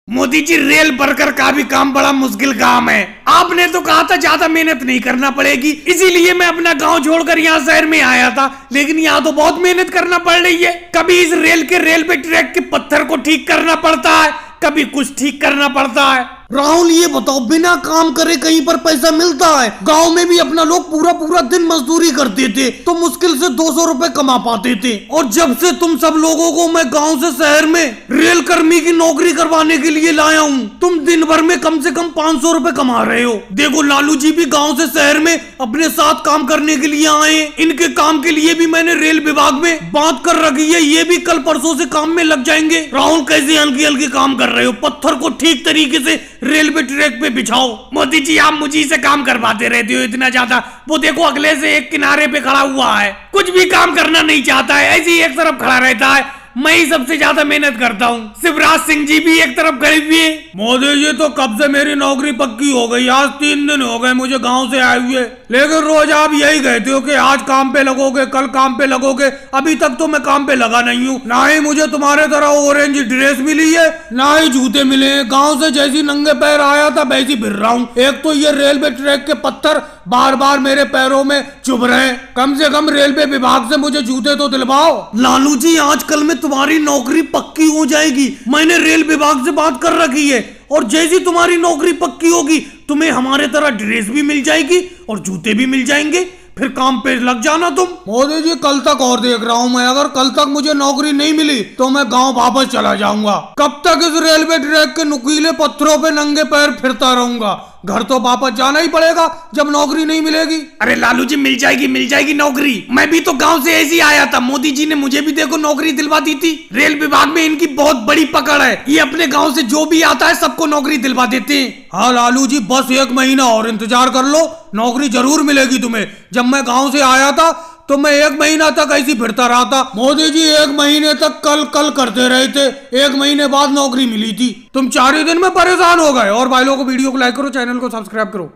Modi ji, rail worker का भी काम बड़ा मुश्किल काम है। आपने तो कहा था ज्यादा मेहनत नहीं करना पड़ेगी, इसीलिए मैं अपना गांव छोड़कर यहाँ शहर में आया था। लेकिन यहाँ तो बहुत मेहनत करना पड़ रही है। कभी इस रेल के रेलवे ट्रैक के पत्थर को ठीक करना पड़ता है, कभी कुछ ठीक करना पड़ता है। राहुल, ये बताओ, बिना काम करे कहीं पर पैसा मिलता है? गांव में भी अपना लोग पूरा पूरा दिन मजदूरी करते थे तो मुश्किल से 200 रुपए कमा पाते थे। और जब से तुम सब लोगों को मैं गांव से शहर में रेल कर्मी की नौकरी करवाने के लिए लाया हूँ, तुम दिन भर में कम से कम 500 रुपए कमा रहे हो। देखो, लालू जी भी गाँव से शहर में अपने साथ काम करने के लिए आए हैं। इनके काम के लिए भी मैंने रेल विभाग में बात कर रखी है, ये भी कल परसों से काम में लग जाएंगे। राहुल, कैसे हल्की हल्की काम कर रहे हो? पत्थर को ठीक तरीके से रेलवे ट्रैक पे बिछाओ। मोदी जी, आप मुझी से काम करवाते रहते हो इतना ज्यादा। वो देखो, अगले से एक किनारे पे खड़ा हुआ है, कुछ भी काम करना नहीं चाहता है, ऐसे ही एक तरफ खड़ा रहता है। मैं ही सबसे ज्यादा मेहनत करता हूँ। शिवराज सिंह जी भी एक तरफ खड़े हुए। मोदी जी, तो कब से मेरी नौकरी पक्की हो गई? आज 3 दिन हो गए मुझे गांव से आए हुए, लेकिन रोज आप यही कहते हो कि आज काम पे लगोगे, कल काम पे लगोगे। अभी तक तो मैं काम पे लगा नहीं हूँ। ना ही मुझे तुम्हारे तरह ऑरेंज ड्रेस मिली है, ना ही जूते मिले। गाँव से जैसी नंगे पैर आया था वैसी फिर रहा हूँ। एक तो ये रेलवे ट्रैक के पत्थर बार बार मेरे पैरों में चुभ रहे हैं। कम से कम रेलवे विभाग से मुझे जूते तो दिलवाओ। लालू जी, आजकल में तुम्हारी नौकरी पक्की हो जाएगी। मैंने रेल विभाग से बात कर रखी है, और जैसी तुम्हारी नौकरी पक्की होगी तुम्हें हमारे तरह ड्रेस भी मिल जाएगी और जूते भी मिल जाएंगे। फिर काम पे लग जाना तुम। मोदी जी, कल तक और देख रहा हूँ मैं। अगर कल तक मुझे नौकरी नहीं मिली तो मैं गांव वापस चला जाऊंगा। कब तक इस रेलवे ट्रैक के नुकीले पत्थरों पे नंगे पैर फिरता रहूंगा? घर तो वापस जाना ही पड़ेगा जब नौकरी नहीं मिलेगी। अरे लालू जी, मिल जाएगी नौकरी। मैं भी तो गांव से ऐसे ही आया था। मोदी जी ने मुझे भी देखो नौकरी दिलवा दी थी। रेल विभाग में इनकी बहुत बड़ी पकड़ है, ये अपने गांव से जो भी आता है सबको नौकरी दिलवा देते हैं। हाँ लालू जी, बस 1 महीना और इंतजार कर लो, नौकरी जरूर मिलेगी तुम्हें। जब मैं गाँव से आया था तो मैं 1 महीना तक ऐसी फिरता रहा था। मोदी जी 1 महीने तक कल कल करते रहे थे, 1 महीने बाद नौकरी मिली थी। तुम 4 ही दिन में परेशान हो गए। और भाई लोगों को वीडियो को लाइक करो, चैनल को सब्सक्राइब करो।